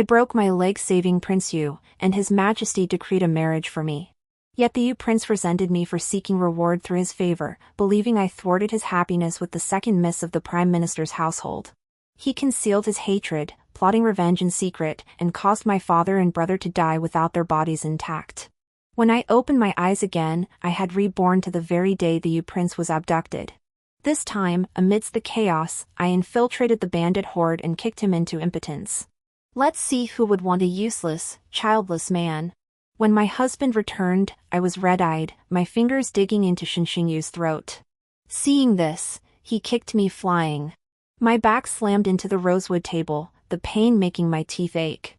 I broke my leg saving Prince Yu, and His Majesty decreed a marriage for me. Yet the Yu prince resented me for seeking reward through his favor, believing I thwarted his happiness with the second miss of the Prime Minister's household. He concealed his hatred, plotting revenge in secret, and caused my father and brother to die without their bodies intact. When I opened my eyes again, I had reborn to the very day the Yu prince was abducted. This time, amidst the chaos, I infiltrated the bandit horde and kicked him into impotence. Let's see who would want a useless, childless man. When my husband returned, I was red-eyed, my fingers digging into Xinxingyu's throat. Seeing this, he kicked me flying. My back slammed into the rosewood table, the pain making my teeth ache.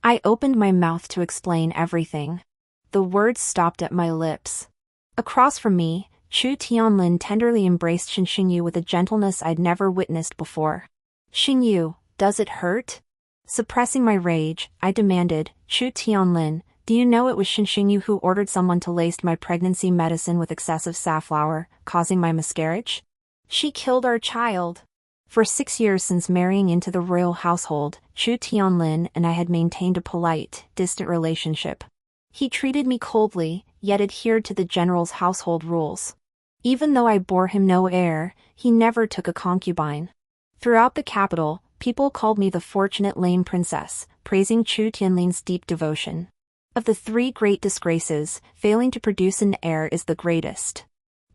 I opened my mouth to explain everything. The words stopped at my lips. Across from me, Chu Tianlin tenderly embraced Xinxingyu with a gentleness I'd never witnessed before. "Xingyu, does it hurt?" Suppressing my rage, I demanded, "Chu Tianlin, do you know it was Xinxingyu who ordered someone to lace my pregnancy medicine with excessive safflower, causing my miscarriage? She killed our child." For 6 years since marrying into the royal household, Chu Tianlin and I had maintained a polite, distant relationship. He treated me coldly, yet adhered to the general's household rules. Even though I bore him no heir, he never took a concubine. Throughout the capital, people called me the fortunate lame princess, praising Chu Tianlin's deep devotion. Of the 3 great disgraces, failing to produce an heir is the greatest.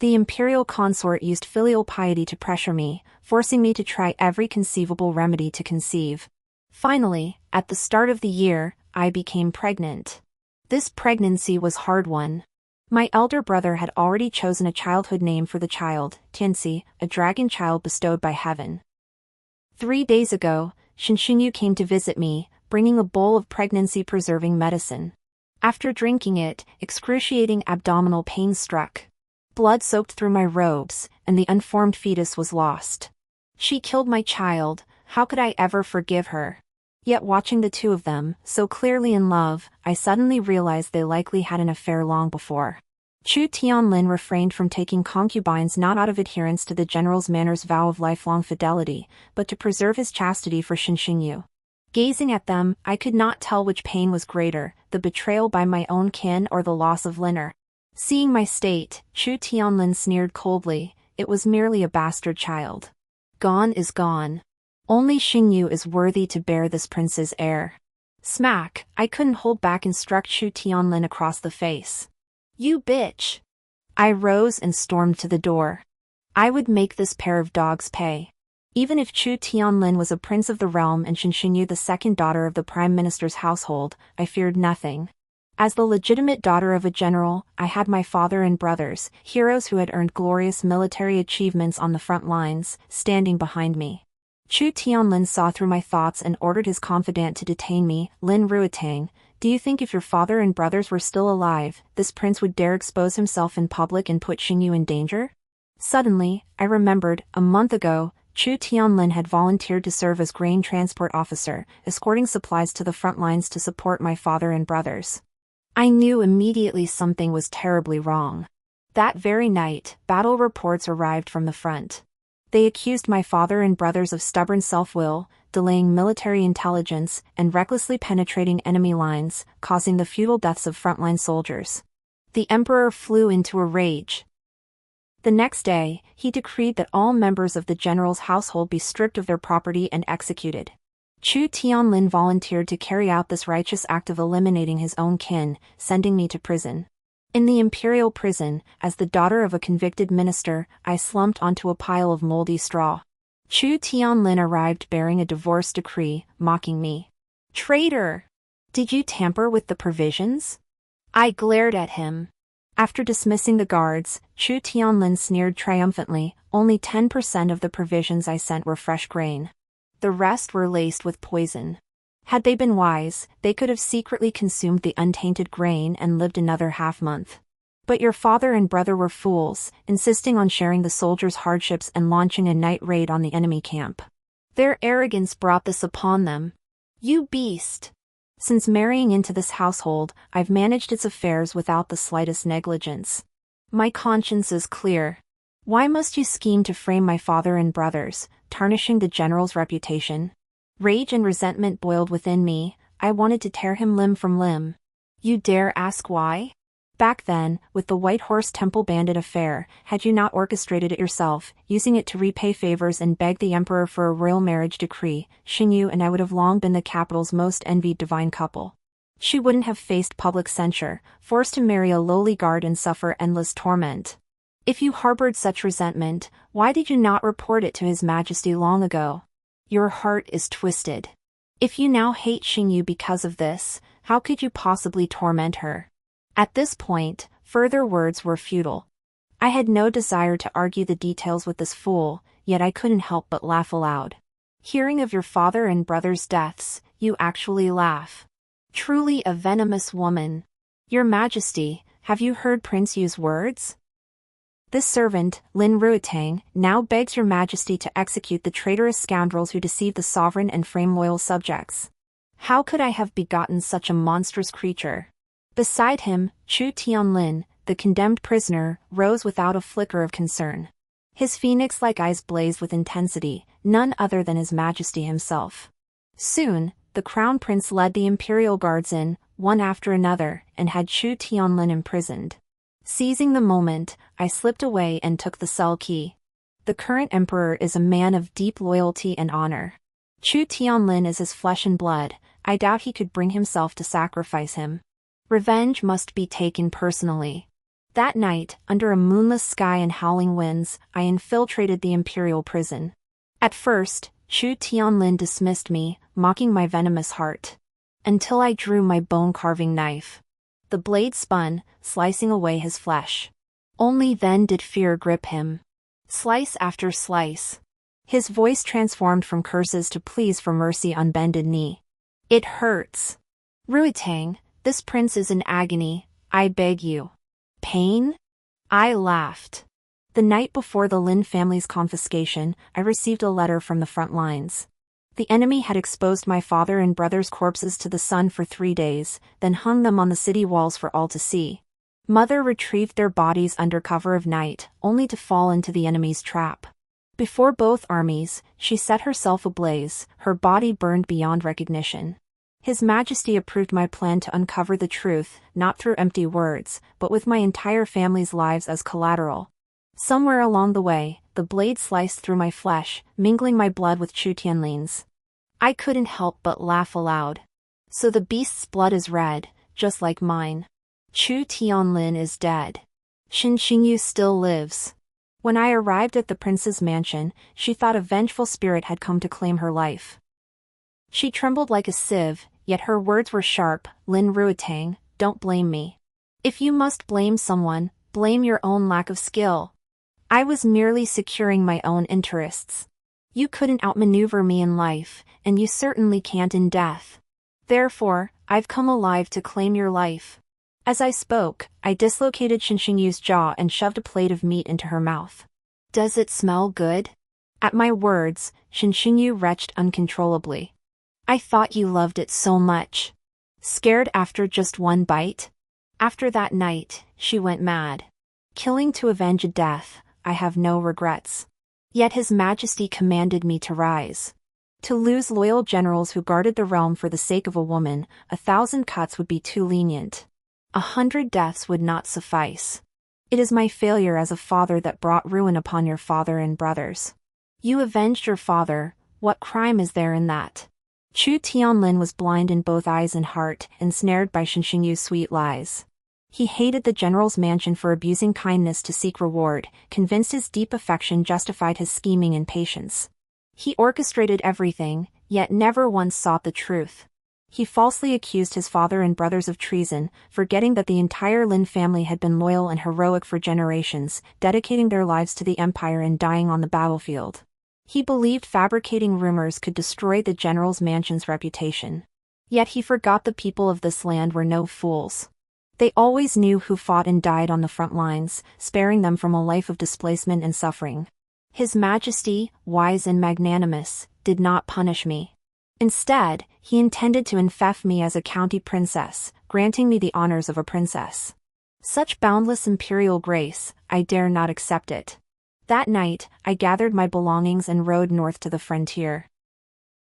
The imperial consort used filial piety to pressure me, forcing me to try every conceivable remedy to conceive. Finally, at the start of the year, I became pregnant. This pregnancy was hard-won. My elder brother had already chosen a childhood name for the child, Tianxi, a dragon child bestowed by heaven. 3 days ago, Xinxingyu came to visit me, bringing a bowl of pregnancy-preserving medicine. After drinking it, excruciating abdominal pain struck. Blood soaked through my robes, and the unformed fetus was lost. She killed my child, how could I ever forgive her? Yet watching the two of them, so clearly in love, I suddenly realized they likely had an affair long before. Chu Tianlin refrained from taking concubines not out of adherence to the general's manor's vow of lifelong fidelity, but to preserve his chastity for Xinxingyu. Gazing at them, I could not tell which pain was greater, the betrayal by my own kin or the loss of Liner. Seeing my state, Chu Tianlin sneered coldly, "It was merely a bastard child. Gone is gone. Only Xingyu is worthy to bear this prince's heir." Smack, I couldn't hold back and struck Chu Tianlin across the face. "You bitch!" I rose and stormed to the door. I would make this pair of dogs pay. Even if Chu Tianlin was a prince of the realm and Xinxingyu the second daughter of the prime minister's household, I feared nothing. As the legitimate daughter of a general, I had my father and brothers, heroes who had earned glorious military achievements on the front lines, standing behind me. Chu Tianlin saw through my thoughts and ordered his confidant to detain me. "Lin Ruotang, do you think if your father and brothers were still alive, this prince would dare expose himself in public and put Xingyu in danger?" Suddenly, I remembered, a month ago, Chu Tianlin had volunteered to serve as grain transport officer, escorting supplies to the front lines to support my father and brothers. I knew immediately something was terribly wrong. That very night, battle reports arrived from the front. They accused my father and brothers of stubborn self-will, delaying military intelligence, and recklessly penetrating enemy lines, causing the futile deaths of frontline soldiers. The emperor flew into a rage. The next day, he decreed that all members of the general's household be stripped of their property and executed. Chu Tianlin volunteered to carry out this righteous act of eliminating his own kin, sending me to prison. In the imperial prison, as the daughter of a convicted minister, I slumped onto a pile of moldy straw. Chu Tianlin arrived bearing a divorce decree, mocking me. "Traitor! Did you tamper with the provisions?" I glared at him. After dismissing the guards, Chu Tianlin sneered triumphantly, "Only 10% of the provisions I sent were fresh grain. The rest were laced with poison. Had they been wise, they could have secretly consumed the untainted grain and lived another half-month. But your father and brother were fools, insisting on sharing the soldiers' hardships and launching a night raid on the enemy camp. Their arrogance brought this upon them. You beast! Since marrying into this household, I've managed its affairs without the slightest negligence. My conscience is clear. Why must you scheme to frame my father and brothers, tarnishing the general's reputation?" Rage and resentment boiled within me. I wanted to tear him limb from limb. You dare ask why? Back then, with the White Horse Temple Bandit affair, had you not orchestrated it yourself, using it to repay favors and beg the emperor for a royal marriage decree, Xingyu and I would have long been the capital's most envied divine couple. She wouldn't have faced public censure, forced to marry a lowly guard and suffer endless torment. If you harbored such resentment, why did you not report it to His Majesty long ago? Your heart is twisted. If you now hate Xingyu because of this, how could you possibly torment her? At this point, further words were futile. I had no desire to argue the details with this fool, yet I couldn't help but laugh aloud. Hearing of your father and brother's deaths, you actually laugh. Truly a venomous woman. Your Majesty, have you heard Prince Yu's words? This servant, Lin Ruitang, now begs your Majesty to execute the traitorous scoundrels who deceive the sovereign and frame loyal subjects. How could I have begotten such a monstrous creature? Beside him, Chu Tianlin, the condemned prisoner, rose without a flicker of concern. His phoenix-like eyes blazed with intensity, none other than His Majesty himself. Soon, the Crown Prince led the Imperial Guards in, one after another, and had Chu Tianlin imprisoned. Seizing the moment, I slipped away and took the cell key. The current emperor is a man of deep loyalty and honor. Chu Tianlin is his flesh and blood, I doubt he could bring himself to sacrifice him. Revenge must be taken personally. That night, under a moonless sky and howling winds, I infiltrated the imperial prison. At first, Chu Tianlin dismissed me, mocking my venomous heart. Until I drew my bone-carving knife. The blade spun, slicing away his flesh. Only then did fear grip him. Slice after slice. His voice transformed from curses to pleas for mercy on bended knee. It hurts. Ruitang, this prince is in agony, I beg you. Pain? I laughed. The night before the Lin family's confiscation, I received a letter from the front lines. The enemy had exposed my father and brother's corpses to the sun for 3 days, then hung them on the city walls for all to see. Mother retrieved their bodies under cover of night, only to fall into the enemy's trap. Before both armies, she set herself ablaze, her body burned beyond recognition. His Majesty approved my plan to uncover the truth, not through empty words, but with my entire family's lives as collateral. Somewhere along the way, the blade sliced through my flesh, mingling my blood with Chu Tianlin's. I couldn't help but laugh aloud. So the beast's blood is red, just like mine. Chu Tianlin is dead. Xingyu still lives. When I arrived at the prince's mansion, she thought a vengeful spirit had come to claim her life. She trembled like a sieve, yet her words were sharp. Lin Ruitang, don't blame me. If you must blame someone, blame your own lack of skill. I was merely securing my own interests. You couldn't outmaneuver me in life, and you certainly can't in death. Therefore, I've come alive to claim your life. As I spoke, I dislocated Xingyu's jaw and shoved a plate of meat into her mouth. Does it smell good? At my words, Xingyu retched uncontrollably. I thought you loved it so much. Scared after just one bite? After that night, she went mad. Killing to avenge a death, I have no regrets. Yet His Majesty commanded me to rise. To lose loyal generals who guarded the realm for the sake of a woman, 1,000 cuts would be too lenient. 100 deaths would not suffice. It is my failure as a father that brought ruin upon your father and brothers. You avenged your father, what crime is there in that? Chu Tianlin was blind in both eyes and heart, ensnared by Xingyu's sweet lies. He hated the general's mansion for abusing kindness to seek reward, convinced his deep affection justified his scheming and patience. He orchestrated everything, yet never once sought the truth. He falsely accused his father and brothers of treason, forgetting that the entire Lin family had been loyal and heroic for generations, dedicating their lives to the empire and dying on the battlefield. He believed fabricating rumors could destroy the general's mansion's reputation. Yet he forgot the people of this land were no fools. They always knew who fought and died on the front lines, sparing them from a life of displacement and suffering. His Majesty, wise and magnanimous, did not punish me. Instead, he intended to enfeoff me as a county princess, granting me the honors of a princess. Such boundless imperial grace, I dare not accept it. That night, I gathered my belongings and rode north to the frontier.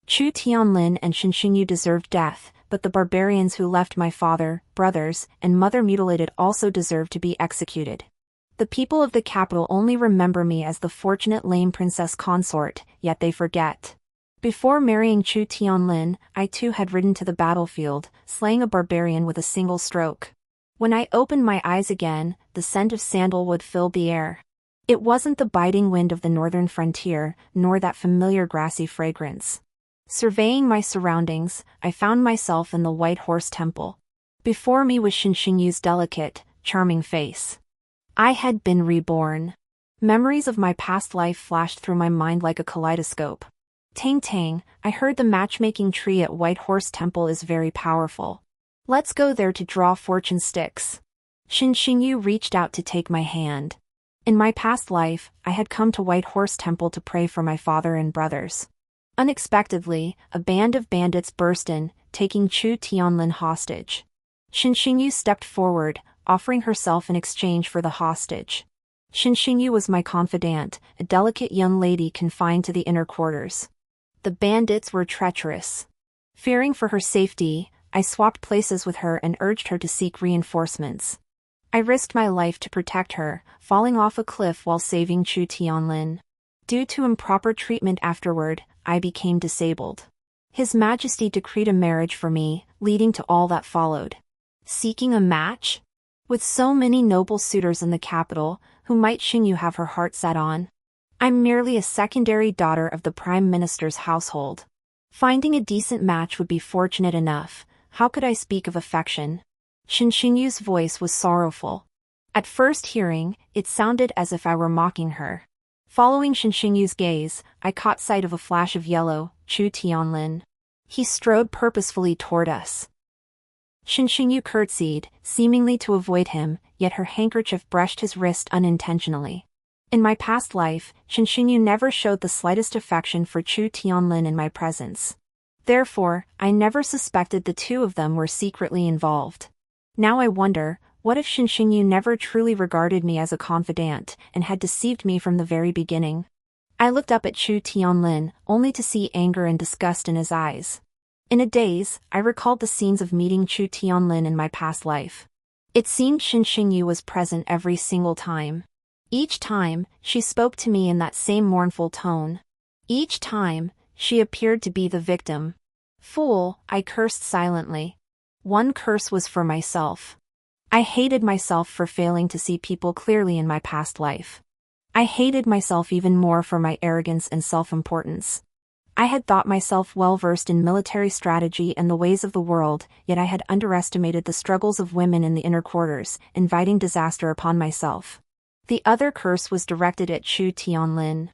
Chu Tianlin and Xingyu deserved death, but the barbarians who left my father, brothers, and mother mutilated also deserve to be executed. The people of the capital only remember me as the fortunate lame princess consort, yet they forget. Before marrying Chu Tianlin, I too had ridden to the battlefield, slaying a barbarian with a single stroke. When I opened my eyes again, the scent of sandalwood filled the air. It wasn't the biting wind of the northern frontier, nor that familiar grassy fragrance. Surveying my surroundings, I found myself in the White Horse Temple. Before me was Xinxingyu's delicate, charming face. I had been reborn. Memories of my past life flashed through my mind like a kaleidoscope. Tang tang, I heard the matchmaking tree at White Horse Temple is very powerful. Let's go there to draw fortune sticks. Xinxingyu reached out to take my hand. In my past life, I had come to White Horse Temple to pray for my father and brothers. Unexpectedly, a band of bandits burst in, taking Chu Tianlin hostage. Xinxingyu stepped forward, offering herself in exchange for the hostage. Xinxingyu was my confidante, a delicate young lady confined to the inner quarters. The bandits were treacherous. Fearing for her safety, I swapped places with her and urged her to seek reinforcements. I risked my life to protect her, falling off a cliff while saving Chu Tianlin. Due to improper treatment afterward, I became disabled. His Majesty decreed a marriage for me, leading to all that followed. Seeking a match? With so many noble suitors in the capital, who might Xingyu have her heart set on? I'm merely a secondary daughter of the Prime Minister's household. Finding a decent match would be fortunate enough. How could I speak of affection? Xinxingyu's voice was sorrowful. At first hearing, it sounded as if I were mocking her. Following Xinxingyu's gaze, I caught sight of a flash of yellow, Chu Tianlin. He strode purposefully toward us. Xinxingyu curtsied, seemingly to avoid him, yet her handkerchief brushed his wrist unintentionally. In my past life, Xinxingyu never showed the slightest affection for Chu Tianlin in my presence. Therefore, I never suspected the two of them were secretly involved. Now I wonder, what if Xinxingyu never truly regarded me as a confidant, and had deceived me from the very beginning? I looked up at Chu Tianlin, only to see anger and disgust in his eyes. In a daze, I recalled the scenes of meeting Chu Tianlin in my past life. It seemed Xinxingyu was present every single time. Each time, she spoke to me in that same mournful tone. Each time, she appeared to be the victim. Fool, I cursed silently. One curse was for myself. I hated myself for failing to see people clearly in my past life. I hated myself even more for my arrogance and self-importance. I had thought myself well-versed in military strategy and the ways of the world, yet I had underestimated the struggles of women in the inner quarters, inviting disaster upon myself. The other curse was directed at Chu Tianlin.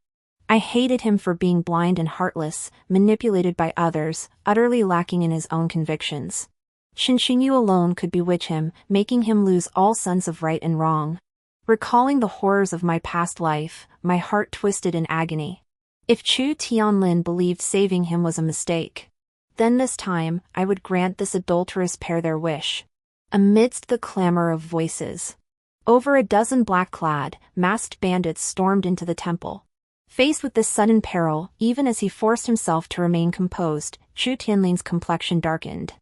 I hated him for being blind and heartless, manipulated by others, utterly lacking in his own convictions. Xinxingyu alone could bewitch him, making him lose all sense of right and wrong. Recalling the horrors of my past life, my heart twisted in agony. If Chu Tianlin believed saving him was a mistake, then this time, I would grant this adulterous pair their wish. Amidst the clamor of voices, over a dozen black-clad, masked bandits stormed into the temple. Faced with this sudden peril, even as he forced himself to remain composed, Chu Tianlin's complexion darkened.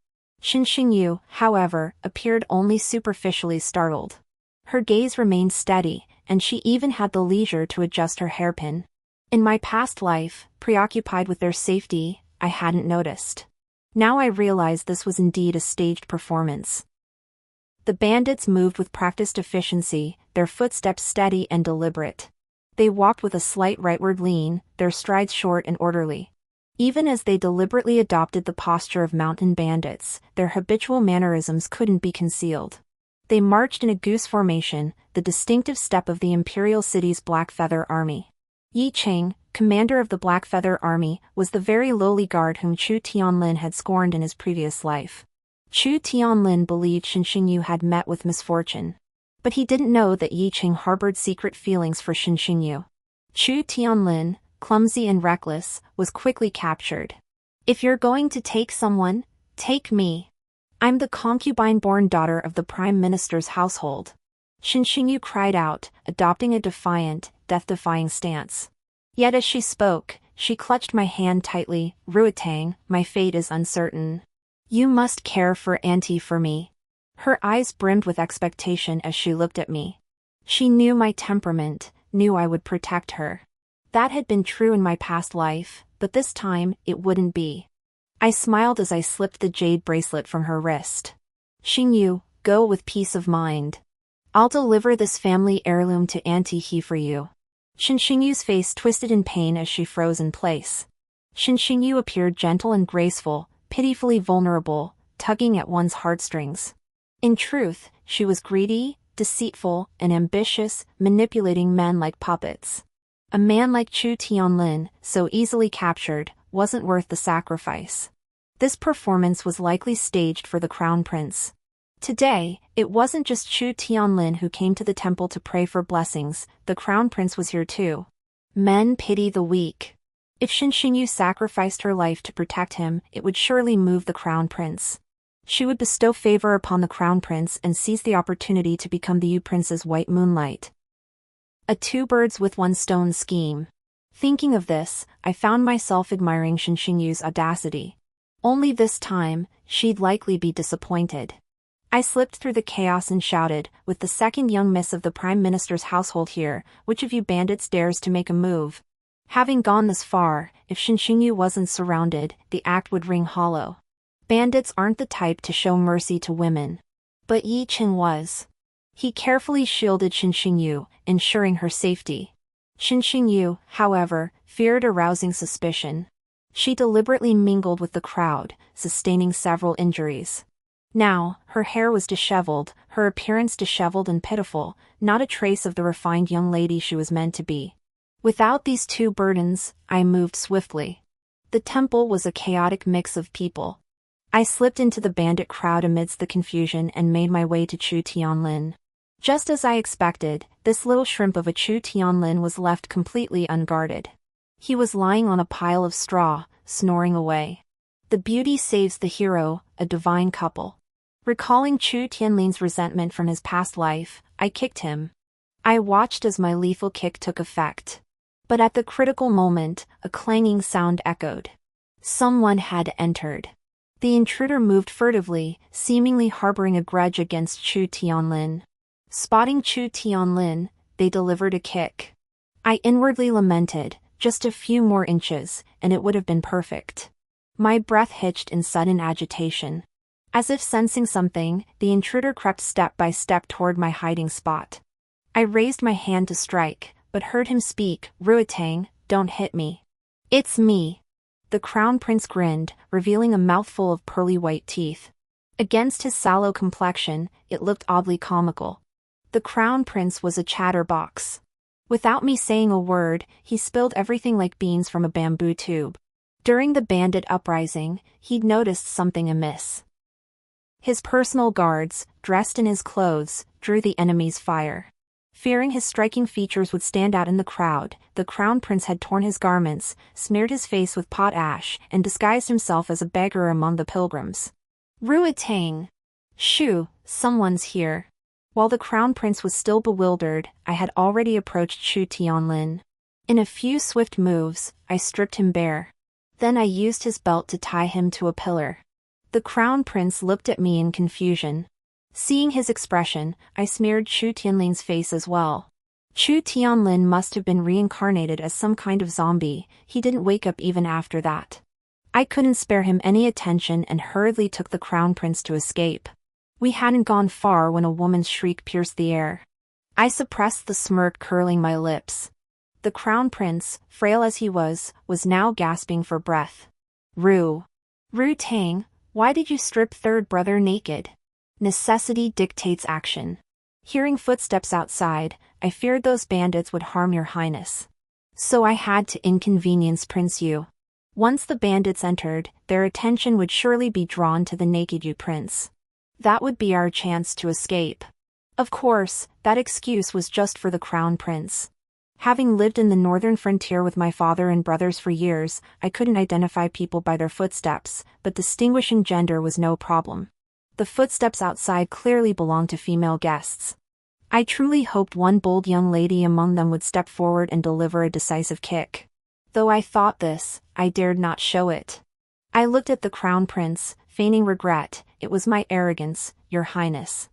Xinxingyu, however, appeared only superficially startled. Her gaze remained steady, and she even had the leisure to adjust her hairpin. In my past life, preoccupied with their safety, I hadn't noticed. Now I realized this was indeed a staged performance. The bandits moved with practiced efficiency, their footsteps steady and deliberate. They walked with a slight rightward lean, their strides short and orderly. Even as they deliberately adopted the posture of mountain bandits, their habitual mannerisms couldn't be concealed. They marched in a goose formation, the distinctive step of the imperial city's Black Feather Army. Yi Cheng, commander of the Black Feather Army, was the very lowly guard whom Chu Tianlin had scorned in his previous life. Chu Tianlin believed Xinxingyu had met with misfortune. But he didn't know that Yi Cheng harbored secret feelings for Xinxingyu. Chu Tianlin, clumsy and reckless, was quickly captured. If you're going to take someone, take me. I'm the concubine-born daughter of the Prime Minister's household. Xinxingyu cried out, adopting a defiant, death-defying stance. Yet as she spoke, she clutched my hand tightly. Ruitang, my fate is uncertain. You must care for Auntie for me. Her eyes brimmed with expectation as she looked at me. She knew my temperament, knew I would protect her. That had been true in my past life, but this time, it wouldn't be. I smiled as I slipped the jade bracelet from her wrist. Xingyu, go with peace of mind. I'll deliver this family heirloom to Auntie He for you. Xinxingyu's face twisted in pain as she froze in place. Xinxingyu appeared gentle and graceful, pitifully vulnerable, tugging at one's heartstrings. In truth, she was greedy, deceitful, and ambitious, manipulating men like puppets. A man like Chu Tianlin, so easily captured, wasn't worth the sacrifice. This performance was likely staged for the crown prince. Today, it wasn't just Chu Tianlin who came to the temple to pray for blessings, the crown prince was here too. Men pity the weak. If Xinxingyu sacrificed her life to protect him, it would surely move the crown prince. She would bestow favor upon the crown prince and seize the opportunity to become the Yu prince's white moonlight. A two birds with one stone scheme. Thinking of this, I found myself admiring Xinxingyu's audacity. Only this time, she'd likely be disappointed. I slipped through the chaos and shouted, with the second young miss of the Prime Minister's household here, which of you bandits dares to make a move? Having gone this far, if Xinxingyu wasn't surrounded, the act would ring hollow. Bandits aren't the type to show mercy to women. But Yi Chen was. He carefully shielded Xinxingyu, ensuring her safety. Xinxingyu, however, feared arousing suspicion. She deliberately mingled with the crowd, sustaining several injuries. Now, her hair was disheveled, her appearance disheveled and pitiful, not a trace of the refined young lady she was meant to be. Without these two burdens, I moved swiftly. The temple was a chaotic mix of people. I slipped into the bandit crowd amidst the confusion and made my way to Chu Tianlin. Just as I expected, this little shrimp of a Chu Tianlin was left completely unguarded. He was lying on a pile of straw, snoring away. The beauty saves the hero, a divine couple. Recalling Chu Tianlin's resentment from his past life, I kicked him. I watched as my lethal kick took effect. But at the critical moment, a clanging sound echoed. Someone had entered. The intruder moved furtively, seemingly harboring a grudge against Chu Tianlin. Spotting Chu Tianlin, they delivered a kick. I inwardly lamented, just a few more inches, and it would have been perfect. My breath hitched in sudden agitation. As if sensing something, the intruder crept step by step toward my hiding spot. I raised my hand to strike, but heard him speak, "Ruitang, don't hit me. It's me." The crown prince grinned, revealing a mouthful of pearly white teeth. Against his sallow complexion, it looked oddly comical. The crown prince was a chatterbox. Without me saying a word, he spilled everything like beans from a bamboo tube. During the bandit uprising, he'd noticed something amiss. His personal guards, dressed in his clothes, drew the enemy's fire. Fearing his striking features would stand out in the crowd, the crown prince had torn his garments, smeared his face with pot ash, and disguised himself as a beggar among the pilgrims. Ruitang! Shoo, someone's here. While the crown prince was still bewildered, I had already approached Chu Tianlin. In a few swift moves, I stripped him bare. Then I used his belt to tie him to a pillar. The crown prince looked at me in confusion. Seeing his expression, I smeared Chu Tianlin's face as well. Chu Tianlin must have been reincarnated as some kind of zombie, he didn't wake up even after that. I couldn't spare him any attention and hurriedly took the crown prince to escape. We hadn't gone far when a woman's shriek pierced the air. I suppressed the smirk curling my lips. The crown prince, frail as he was now gasping for breath. Ruitang, why did you strip third brother naked? Necessity dictates action. Hearing footsteps outside, I feared those bandits would harm your highness. So I had to inconvenience Prince Yu. Once the bandits entered, their attention would surely be drawn to the naked Yu prince. That would be our chance to escape. Of course, that excuse was just for the crown prince. Having lived in the northern frontier with my father and brothers for years, I couldn't identify people by their footsteps, but distinguishing gender was no problem. The footsteps outside clearly belonged to female guests. I truly hoped one bold young lady among them would step forward and deliver a decisive kick. Though I thought this, I dared not show it. I looked at the crown prince, feigning regret. "It was my arrogance, your highness.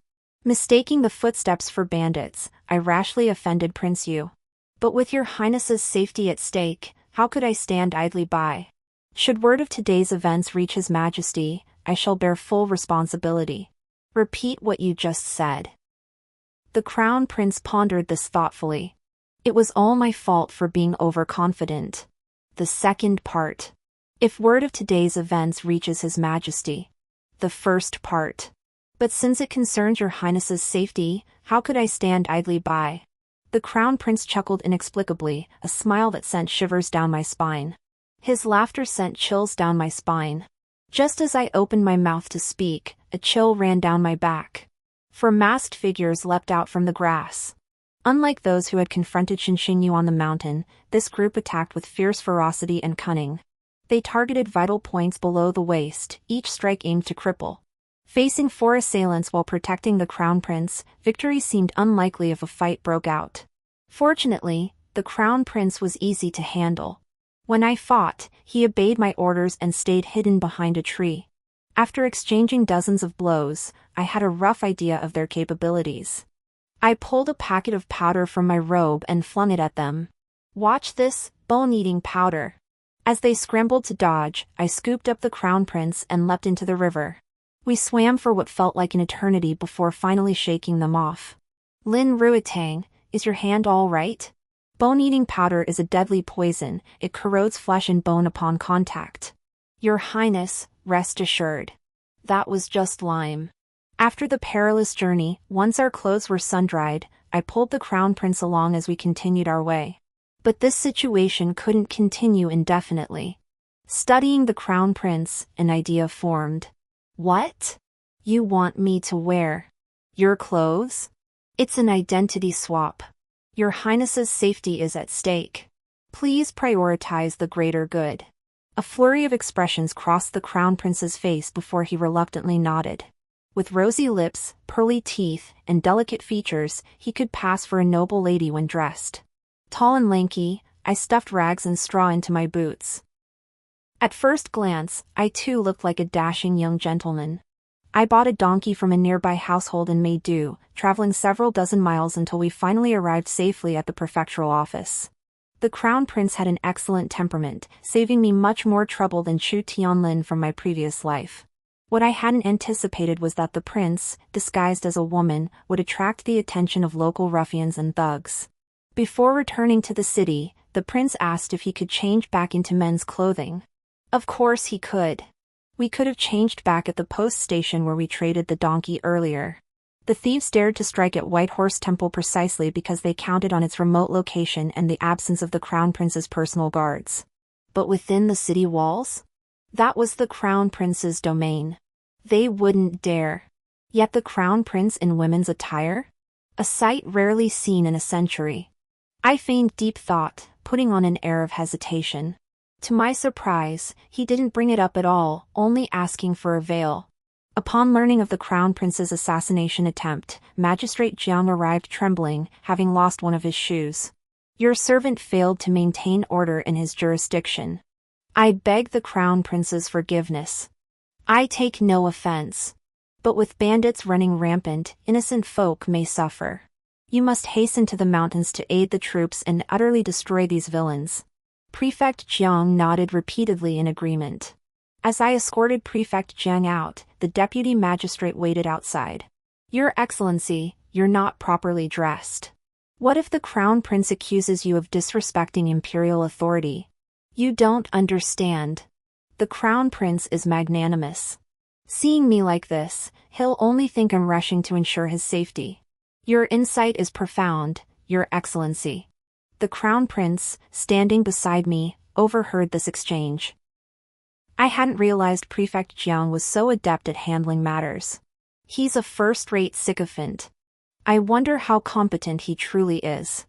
Mistaking the footsteps for bandits, I rashly offended Prince Yu. But with your highness's safety at stake, how could I stand idly by? Should word of today's events reach his majesty, I shall bear full responsibility." "Repeat what you just said." The crown prince pondered this thoughtfully. "It was all my fault for being overconfident." The second part. "If word of today's events reaches his majesty." The first part. "But since it concerns your highness's safety, how could I stand idly by?" The crown prince chuckled inexplicably, a smile that sent shivers down my spine. His laughter sent chills down my spine. Just as I opened my mouth to speak, a chill ran down my back. For masked figures leapt out from the grass. Unlike those who had confronted Yu on the mountain, this group attacked with fierce ferocity and cunning. They targeted vital points below the waist, each strike aimed to cripple. Facing 4 assailants while protecting the crown prince, victory seemed unlikely if a fight broke out. Fortunately, the crown prince was easy to handle. When I fought, he obeyed my orders and stayed hidden behind a tree. After exchanging dozens of blows, I had a rough idea of their capabilities. I pulled a packet of powder from my robe and flung it at them. "Watch this, bone-eating powder." As they scrambled to dodge, I scooped up the crown prince and leapt into the river. We swam for what felt like an eternity before finally shaking them off. "Lin Ruitang, is your hand all right?" Bone-eating powder is a deadly poison. It corrodes flesh and bone upon contact. "Your highness, rest assured. That was just lime." After the perilous journey, once our clothes were sun-dried, I pulled the crown prince along as we continued our way. But this situation couldn't continue indefinitely. Studying the crown prince, an idea formed. "What? You want me to wear your clothes?" "It's an identity swap. Your highness's safety is at stake. Please prioritize the greater good." A flurry of expressions crossed the crown prince's face before he reluctantly nodded. With rosy lips, pearly teeth, and delicate features, he could pass for a noble lady when dressed. Tall and lanky, I stuffed rags and straw into my boots. At first glance, I too looked like a dashing young gentleman. I bought a donkey from a nearby household and made do, traveling several dozen miles until we finally arrived safely at the prefectural office. The crown prince had an excellent temperament, saving me much more trouble than Chu Tianlin from my previous life. What I hadn't anticipated was that the prince, disguised as a woman, would attract the attention of local ruffians and thugs. Before returning to the city, the prince asked if he could change back into men's clothing. Of course he could. We could have changed back at the post station where we traded the donkey earlier. The thieves dared to strike at White Horse Temple precisely because they counted on its remote location and the absence of the crown prince's personal guards. But within the city walls? That was the crown prince's domain. They wouldn't dare. Yet the crown prince in women's attire? A sight rarely seen in a century. I feigned deep thought, putting on an air of hesitation. To my surprise, he didn't bring it up at all, only asking for a veil. Upon learning of the crown prince's assassination attempt, Magistrate Jiang arrived trembling, having lost one of his shoes. "Your servant failed to maintain order in his jurisdiction. I beg the crown prince's forgiveness. I take no offense. But with bandits running rampant, innocent folk may suffer. You must hasten to the mountains to aid the troops and utterly destroy these villains." Prefect Jiang nodded repeatedly in agreement. As I escorted Prefect Jiang out, the deputy magistrate waited outside. "Your Excellency, you're not properly dressed. What if the crown prince accuses you of disrespecting imperial authority?" "You don't understand. The crown prince is magnanimous. Seeing me like this, he'll only think I'm rushing to ensure his safety." "Your insight is profound, Your Excellency." The crown prince, standing beside me, overheard this exchange. I hadn't realized Prefect Jiang was so adept at handling matters. He's a first-rate sycophant. I wonder how competent he truly is.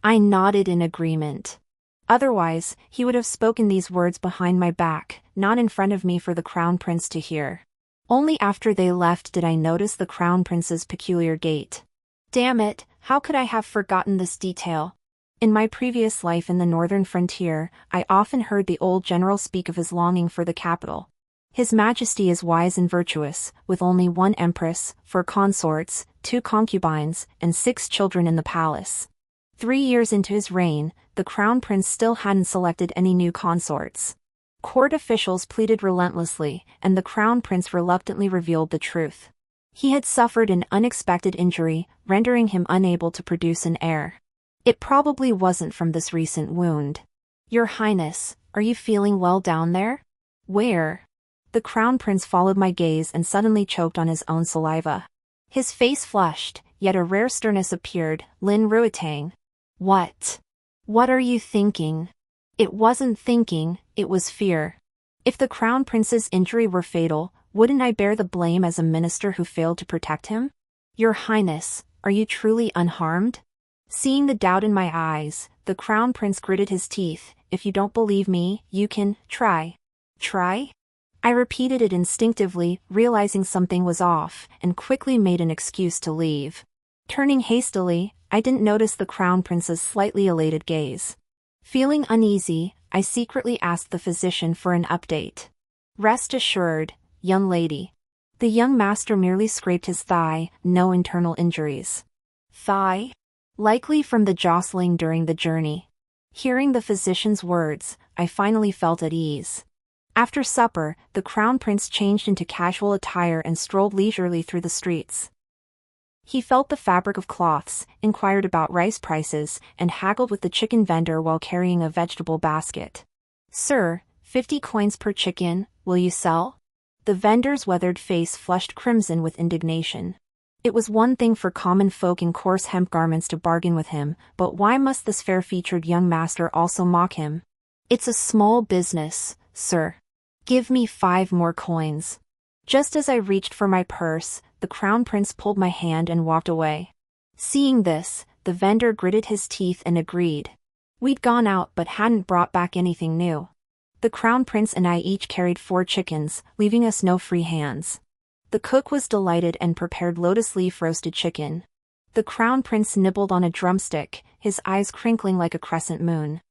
I nodded in agreement. Otherwise, he would have spoken these words behind my back, not in front of me for the crown prince to hear. Only after they left did I notice the crown prince's peculiar gait. Damn it, how could I have forgotten this detail? In my previous life in the northern frontier, I often heard the old general speak of his longing for the capital. His Majesty is wise and virtuous, with only one empress, 4 consorts, 2 concubines, and 6 children in the palace. 3 years into his reign, the crown prince still hadn't selected any new consorts. Court officials pleaded relentlessly, and the crown prince reluctantly revealed the truth. He had suffered an unexpected injury, rendering him unable to produce an heir. It probably wasn't from this recent wound. Your Highness, are you feeling well down there? Where? The crown prince followed my gaze and suddenly choked on his own saliva. His face flushed, yet a rare sternness appeared. Lin Ruitang. What? What are you thinking? It wasn't thinking, it was fear. If the crown prince's injury were fatal, wouldn't I bear the blame as a minister who failed to protect him? Your Highness, are you truly unharmed? Seeing the doubt in my eyes, the crown prince gritted his teeth. If you don't believe me, you can try. Try? I repeated it instinctively, realizing something was off, and quickly made an excuse to leave. Turning hastily, I didn't notice the crown prince's slightly elated gaze. Feeling uneasy, I secretly asked the physician for an update. Rest assured, young lady. The young master merely scraped his thigh, no internal injuries. Thigh? Likely from the jostling during the journey. Hearing the physician's words, I finally felt at ease. After supper, the crown prince changed into casual attire and strolled leisurely through the streets. He felt the fabric of cloths, inquired about rice prices, and haggled with the chicken vendor while carrying a vegetable basket. Sir, 50 coins per chicken, will you sell? The vendor's weathered face flushed crimson with indignation. It was one thing for common folk in coarse hemp garments to bargain with him, but why must this fair-featured young master also mock him? It's a small business, sir. Give me 5 more coins. Just as I reached for my purse, the crown prince pulled my hand and walked away. Seeing this, the vendor gritted his teeth and agreed. We'd gone out but hadn't brought back anything new. The crown prince and I each carried 4 chickens, leaving us no free hands. The cook was delighted and prepared lotus leaf roasted chicken. The crown prince nibbled on a drumstick, his eyes crinkling like a crescent moon.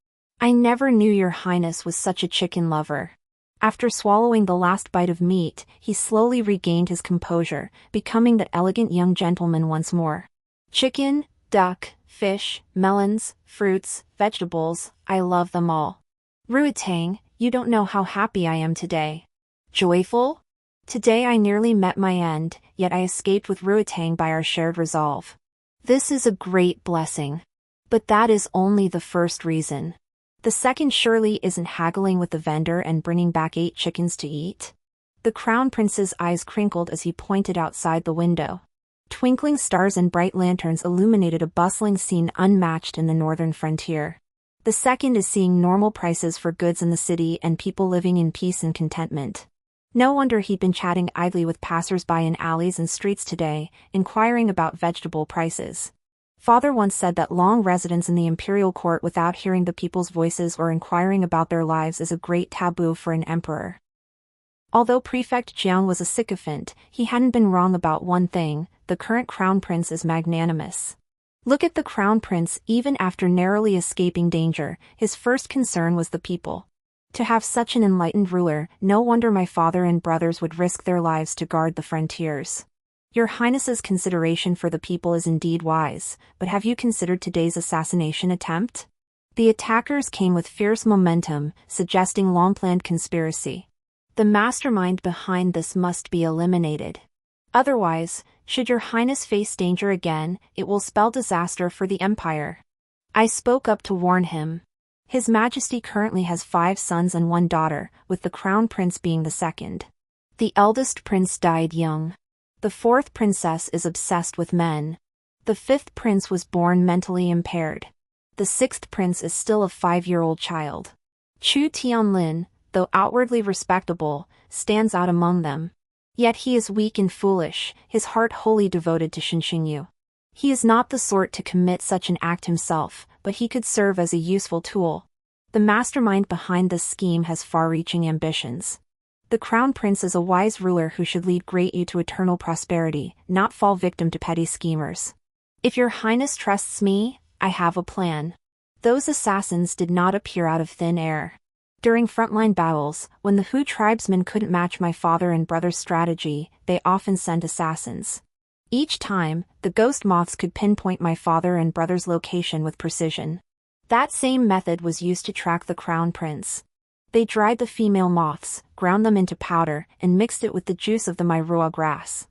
I never knew your highness was such a chicken lover. After swallowing the last bite of meat, he slowly regained his composure, becoming that elegant young gentleman once more. Chicken, duck, fish, melons, fruits, vegetables, I love them all. Ruitang, you don't know how happy I am today. Joyful? Today I nearly met my end, yet I escaped with Ruitang by our shared resolve. This is a great blessing. But that is only the first reason. The second surely isn't haggling with the vendor and bringing back 8 chickens to eat. The crown prince's eyes crinkled as he pointed outside the window. Twinkling stars and bright lanterns illuminated a bustling scene unmatched in the northern frontier. The second is seeing normal prices for goods in the city and people living in peace and contentment. No wonder he'd been chatting idly with passers-by in alleys and streets today, inquiring about vegetable prices. Father once said that long residence in the imperial court without hearing the people's voices or inquiring about their lives is a great taboo for an emperor. Although Prefect Jiang was a sycophant, he hadn't been wrong about one thing: the current crown prince is magnanimous. Look at the crown prince. Even after narrowly escaping danger, his first concern was the people. To have such an enlightened ruler, no wonder my father and brothers would risk their lives to guard the frontiers. Your Highness's consideration for the people is indeed wise, but have you considered today's assassination attempt? The attackers came with fierce momentum, suggesting long-planned conspiracy. The mastermind behind this must be eliminated. Otherwise, should your Highness face danger again, it will spell disaster for the Empire. I spoke up to warn him. His Majesty currently has 5 sons and 1 daughter, with the crown prince being the second. The eldest prince died young. The 4th princess is obsessed with men. The 5th prince was born mentally impaired. The 6th prince is still a 5-year-old child. Chu Tianlin, though outwardly respectable, stands out among them. Yet he is weak and foolish, his heart wholly devoted to Xinxingyu. He is not the sort to commit such an act himself, but he could serve as a useful tool. The mastermind behind this scheme has far-reaching ambitions. The crown prince is a wise ruler who should lead Great Yu to eternal prosperity, not fall victim to petty schemers. If your Highness trusts me, I have a plan. Those assassins did not appear out of thin air. During frontline battles, when the Hu tribesmen couldn't match my father and brother's strategy, they often sent assassins. Each time, the ghost moths could pinpoint my father and brother's location with precision. That same method was used to track the crown prince. They dried the female moths, ground them into powder, and mixed it with the juice of the Mairua grass.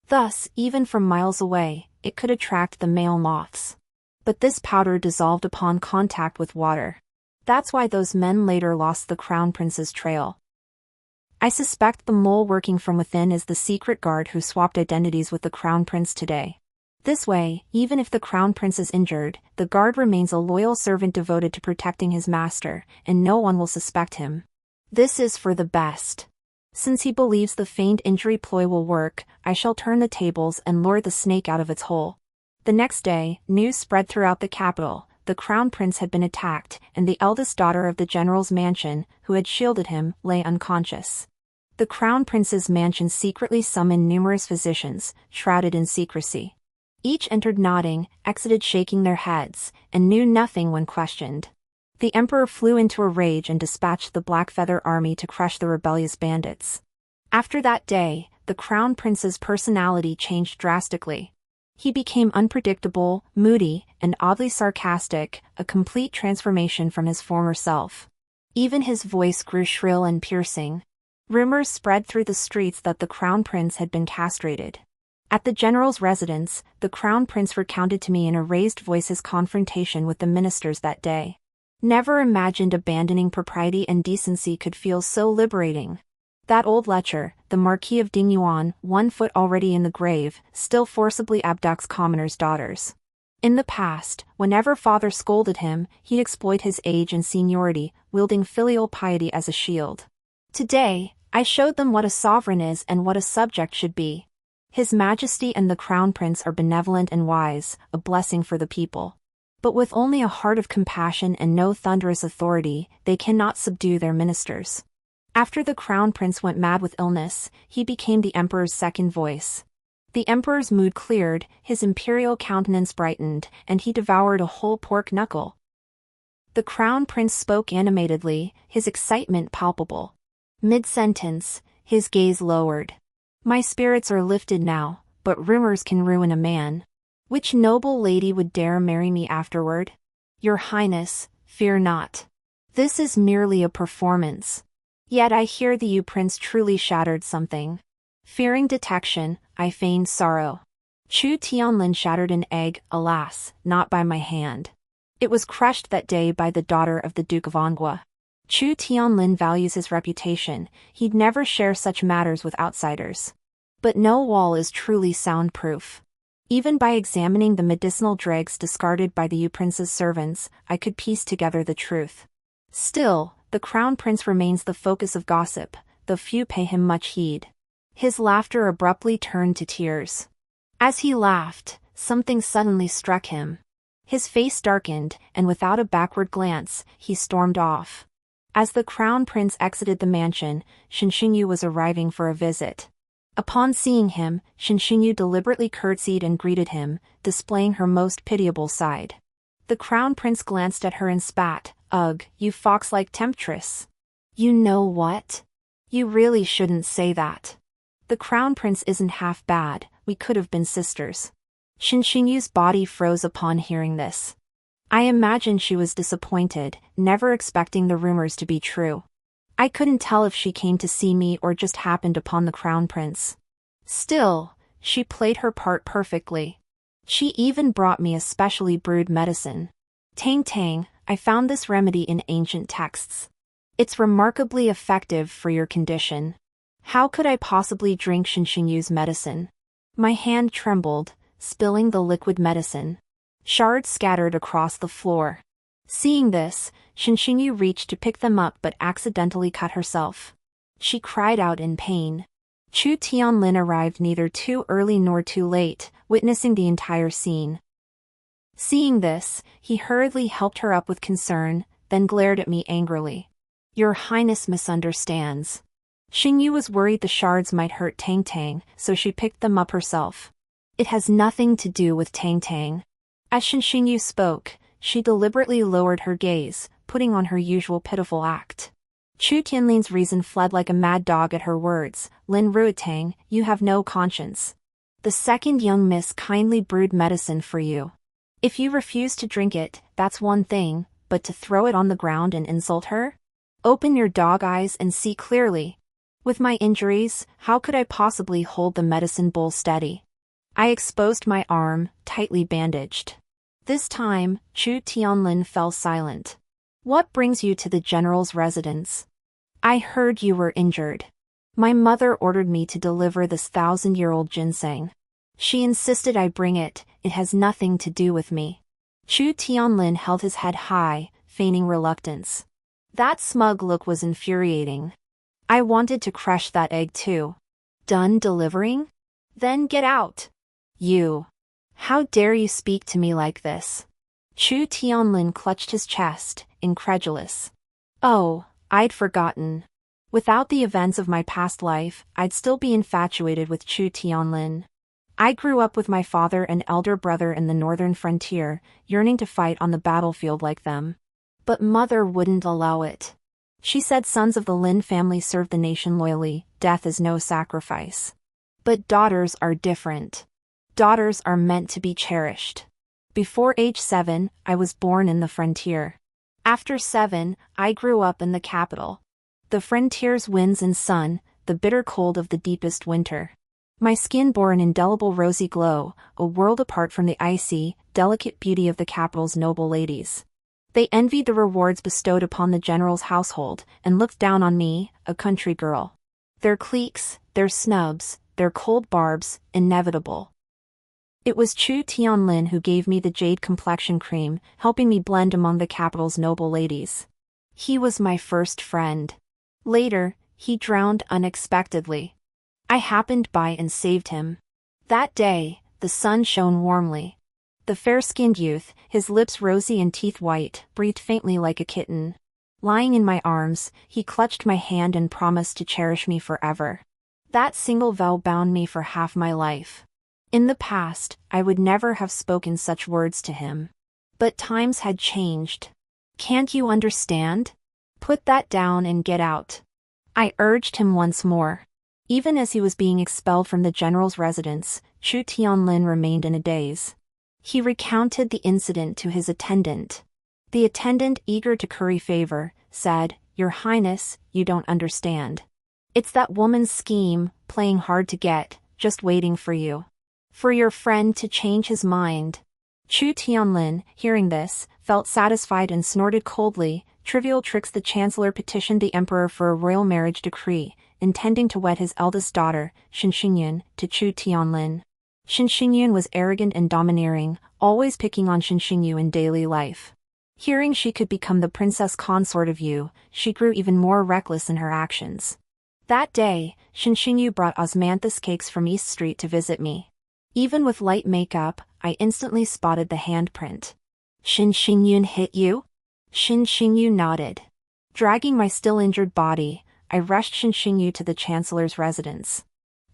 Thus, even from miles away, it could attract the male moths. But this powder dissolved upon contact with water. That's why those men later lost the crown prince's trail. I suspect the mole working from within is the secret guard who swapped identities with the crown prince today. This way, even if the crown prince is injured, the guard remains a loyal servant devoted to protecting his master, and no one will suspect him. This is for the best. Since he believes the feigned injury ploy will work, I shall turn the tables and lure the snake out of its hole. The next day, news spread throughout the capital. The crown prince had been attacked, and the eldest daughter of the general's mansion, who had shielded him, lay unconscious. The crown prince's mansion secretly summoned numerous physicians, shrouded in secrecy. Each entered nodding, exited shaking their heads, and knew nothing when questioned. The emperor flew into a rage and dispatched the Black Feather army to crush the rebellious bandits. After that day, the crown prince's personality changed drastically. He became unpredictable, moody, and oddly sarcastic, a complete transformation from his former self. Even his voice grew shrill and piercing. Rumors spread through the streets that the crown prince had been castrated. At the general's residence, the crown prince recounted to me in a raised voice his confrontation with the ministers that day. Never imagined abandoning propriety and decency could feel so liberating. That old lecher, the Marquis of Dingyuan, 1 foot already in the grave, still forcibly abducts commoners' daughters. In the past, whenever father scolded him, he'd exploit his age and seniority, wielding filial piety as a shield. Today, I showed them what a sovereign is and what a subject should be. His Majesty and the Crown Prince are benevolent and wise, a blessing for the people. But with only a heart of compassion and no thunderous authority, they cannot subdue their ministers. After the Crown Prince went mad with illness, he became the Emperor's second voice. The Emperor's mood cleared, his imperial countenance brightened, and he devoured a whole pork knuckle. The Crown Prince spoke animatedly, his excitement palpable. Mid-sentence, his gaze lowered. My spirits are lifted now, but rumors can ruin a man. Which noble lady would dare marry me afterward? Your Highness, fear not. This is merely a performance. Yet I hear the you prince truly shattered something. Fearing detection, I feigned sorrow. Chu Tianlin shattered an egg, alas, not by my hand. It was crushed that day by the daughter of the Duke of Anghua. Chu Tianlin values his reputation, he'd never share such matters with outsiders. But no wall is truly soundproof. Even by examining the medicinal dregs discarded by the Yu Prince's servants, I could piece together the truth. Still, the Crown Prince remains the focus of gossip, though few pay him much heed. His laughter abruptly turned to tears. As he laughed, something suddenly struck him. His face darkened, and without a backward glance, he stormed off. As the Crown Prince exited the mansion, Shinshunyu was arriving for a visit. Upon seeing him, Shinshunyu deliberately curtsied and greeted him, displaying her most pitiable side. The Crown Prince glanced at her and spat, "Ugh, you fox-like temptress. You know what? You really shouldn't say that. The Crown Prince isn't half bad, we could have been sisters." Shinshinyu's body froze upon hearing this. I imagine she was disappointed, never expecting the rumors to be true. I couldn't tell if she came to see me or just happened upon the Crown Prince. Still, she played her part perfectly. She even brought me a specially brewed medicine. Tang Tang, I found this remedy in ancient texts. It's remarkably effective for your condition. How could I possibly drink Shinshinyu's medicine? My hand trembled, spilling the liquid medicine. Shards scattered across the floor. Seeing this, Shinshinyu reached to pick them up but accidentally cut herself. She cried out in pain. Chu Tianlin arrived neither too early nor too late, witnessing the entire scene. Seeing this, he hurriedly helped her up with concern, then glared at me angrily. Your Highness misunderstands. Xingyu was worried the shards might hurt Tang Tang, so she picked them up herself. It has nothing to do with Tang Tang. As Xingyu spoke, she deliberately lowered her gaze, putting on her usual pitiful act. Chu Tianlin's reason fled like a mad dog at her words. Lin Ruitang, you have no conscience. The second young miss kindly brewed medicine for you. If you refuse to drink it, that's one thing, but to throw it on the ground and insult her? Open your dog eyes and see clearly. With my injuries, how could I possibly hold the medicine bowl steady? I exposed my arm, tightly bandaged. This time, Chu Tianlin fell silent. What brings you to the general's residence? I heard you were injured. My mother ordered me to deliver this 1,000-year-old ginseng. She insisted I bring it, it has nothing to do with me. Chu Tianlin held his head high, feigning reluctance. That smug look was infuriating. I wanted to crush that egg too. Done delivering? Then get out. You. How dare you speak to me like this? Chu Tianlin clutched his chest, incredulous. Oh, I'd forgotten. Without the events of my past life, I'd still be infatuated with Chu Tianlin. I grew up with my father and elder brother in the northern frontier, yearning to fight on the battlefield like them. But mother wouldn't allow it. She said sons of the Lin family serve the nation loyally, death is no sacrifice. But daughters are different. Daughters are meant to be cherished. Before age 7, I was born in the frontier. After 7, I grew up in the capital. The frontier's winds and sun, the bitter cold of the deepest winter. My skin bore an indelible rosy glow, a world apart from the icy, delicate beauty of the capital's noble ladies. They envied the rewards bestowed upon the general's household, and looked down on me, a country girl. Their cliques, their snubs, their cold barbs, inevitable. It was Chu Tianlin who gave me the jade complexion cream, helping me blend among the capital's noble ladies. He was my first friend. Later, he drowned unexpectedly. I happened by and saved him. That day, the sun shone warmly. The fair-skinned youth, his lips rosy and teeth white, breathed faintly like a kitten. Lying in my arms, he clutched my hand and promised to cherish me forever. That single vow bound me for half my life. In the past, I would never have spoken such words to him. But times had changed. Can't you understand? Put that down and get out. I urged him once more. Even as he was being expelled from the general's residence, Chu Tianlin remained in a daze. He recounted the incident to his attendant. The attendant, eager to curry favor, said, "Your Highness, you don't understand. It's that woman's scheme, playing hard to get, just waiting for you. For your friend to change his mind." Chu Tianlin, hearing this, felt satisfied and snorted coldly. Trivial tricks. The chancellor petitioned the emperor for a royal marriage decree, intending to wed his eldest daughter, Shen Xingyun, to Chu Tianlin. Shen Xingyun was arrogant and domineering, always picking on Shen Xingyu in daily life. Hearing she could become the princess consort of Yu, she grew even more reckless in her actions. That day, Shen Xingyu brought osmanthus cakes from East Street to visit me. Even with light makeup, I instantly spotted the handprint. "Shen Xingyun hit you?" Shen Xingyu nodded. Dragging my still-injured body, I rushed Shen Xingyu to the chancellor's residence.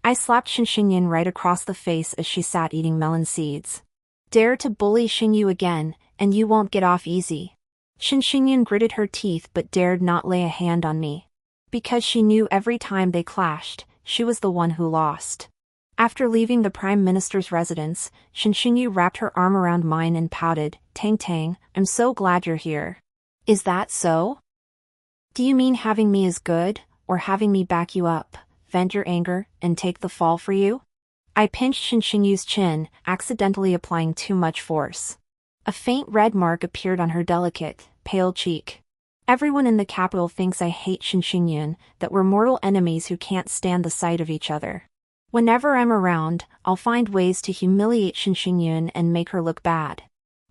I slapped Shen Xingyun right across the face as she sat eating melon seeds. "Dare to bully Xingyu again, and you won't get off easy." Shen Xingyun gritted her teeth but dared not lay a hand on me. Because she knew every time they clashed, she was the one who lost. After leaving the Prime Minister's residence, Shen Xingyu wrapped her arm around mine and pouted, "Tang Tang, I'm so glad you're here." "Is that so? Do you mean having me is good, or having me back you up, vent your anger, and take the fall for you?" I pinched Shen Xingyu's chin, accidentally applying too much force. A faint red mark appeared on her delicate, pale cheek. Everyone in the capital thinks I hate Shen Xingyun, that we're mortal enemies who can't stand the sight of each other. Whenever I'm around, I'll find ways to humiliate Shen Xingyun and make her look bad.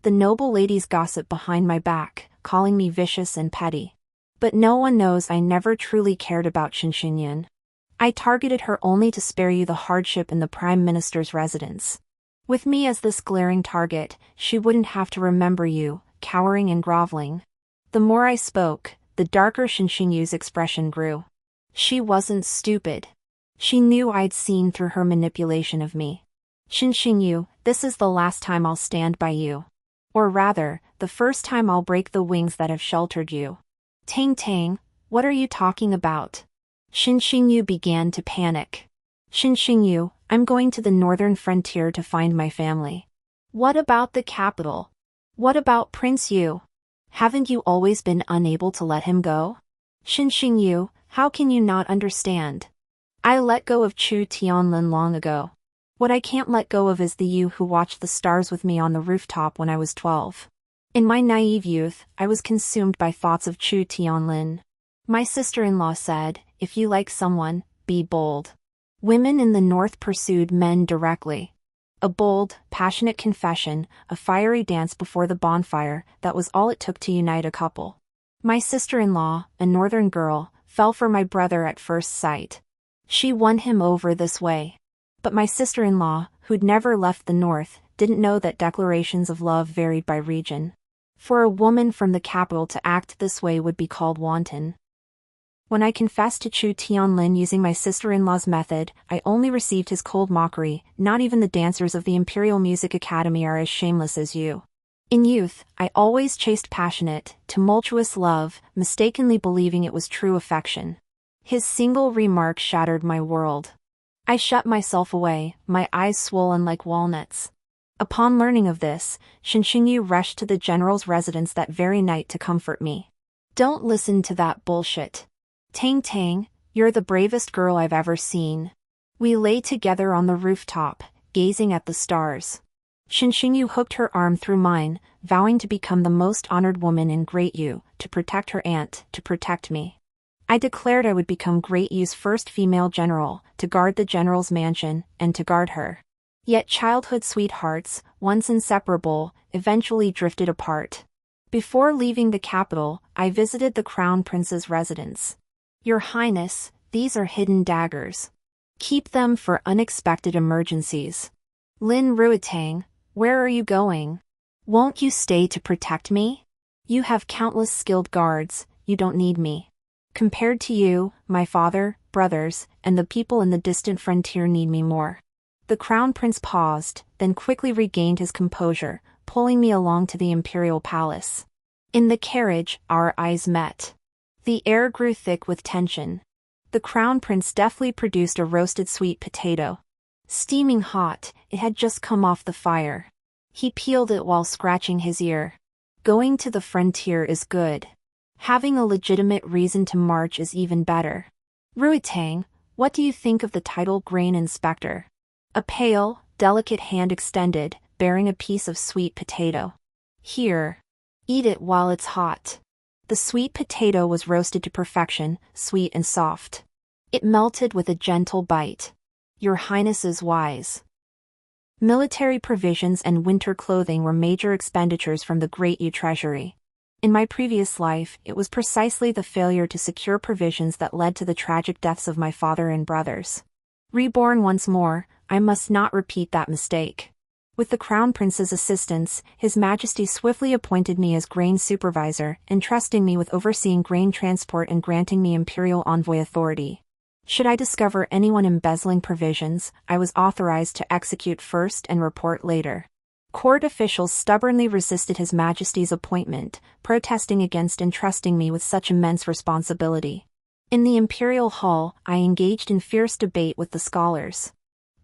The noble ladies gossip behind my back, calling me vicious and petty. But no one knows I never truly cared about Shen Xingyun. I targeted her only to spare you the hardship in the Prime Minister's residence. With me as this glaring target, she wouldn't have to remember you, cowering and groveling. The more I spoke, the darker Shen Xingyu's expression grew. She wasn't stupid. She knew I'd seen through her manipulation of me. "Shen Xingyu, this is the last time I'll stand by you. Or rather, the first time I'll break the wings that have sheltered you." "Tang Tang, What are you talking about? Shin Xingyu began to panic. Shin Xingyu, I'm going to the northern frontier to find my family. What about the capital? What about Prince Yu? Haven't you always been unable to let him go? Shin Xingyu, how can you not understand? I let go of Chu Tianlin long ago. What I can't let go of is the you who watched the stars with me on the rooftop when I was 12. In my naive youth, I was consumed by thoughts of Chu Tianlin. My sister-in-law said, if you like someone, be bold. Women in the north pursued men directly. A bold, passionate confession, a fiery dance before the bonfire, that was all it took to unite a couple. My sister-in-law, a northern girl, fell for my brother at first sight. She won him over this way. But my sister-in-law, who'd never left the north, didn't know that declarations of love varied by region. For a woman from the capital to act this way would be called wanton. When I confessed to Chu Tianlin using my sister-in-law's method, I only received his cold mockery. Not even the dancers of the Imperial Music Academy are as shameless as you. In youth, I always chased passionate, tumultuous love, mistakenly believing it was true affection. His single remark shattered my world. I shut myself away, my eyes swollen like walnuts. Upon learning of this, Shin Xingyu rushed to the general's residence that very night to comfort me. Don't listen to that bullshit. Tang Tang, you're the bravest girl I've ever seen. We lay together on the rooftop, gazing at the stars. Shin Xingyu hooked her arm through mine, vowing to become the most honored woman in Great Yu, to protect her aunt, to protect me. I declared I would become Great Yu's first female general, to guard the general's mansion, and to guard her. Yet childhood sweethearts, once inseparable, eventually drifted apart. Before leaving the capital, I visited the Crown Prince's residence. Your Highness, these are hidden daggers. Keep them for unexpected emergencies. Lin Ruitang, where are you going? Won't you stay to protect me? You have countless skilled guards, you don't need me. Compared to you, my father, brothers, and the people in the distant frontier need me more. The Crown Prince paused, then quickly regained his composure, pulling me along to the imperial palace. In the carriage, our eyes met. The air grew thick with tension. The Crown Prince deftly produced a roasted sweet potato. Steaming hot, it had just come off the fire. He peeled it while scratching his ear. Going to the frontier is good. Having a legitimate reason to march is even better. Ruitang, what do you think of the title Grain Inspector? A pale, delicate hand extended, bearing a piece of sweet potato. Here. Eat it while it's hot. The sweet potato was roasted to perfection, sweet and soft. It melted with a gentle bite. Your Highness is wise. Military provisions and winter clothing were major expenditures from the Great Yu treasury. In my previous life, it was precisely the failure to secure provisions that led to the tragic deaths of my father and brothers. Reborn once more, I must not repeat that mistake. With the Crown Prince's assistance, His Majesty swiftly appointed me as grain supervisor, entrusting me with overseeing grain transport and granting me imperial envoy authority. Should I discover anyone embezzling provisions, I was authorized to execute first and report later. Court officials stubbornly resisted His Majesty's appointment, protesting against entrusting me with such immense responsibility. In the Imperial Hall, I engaged in fierce debate with the scholars.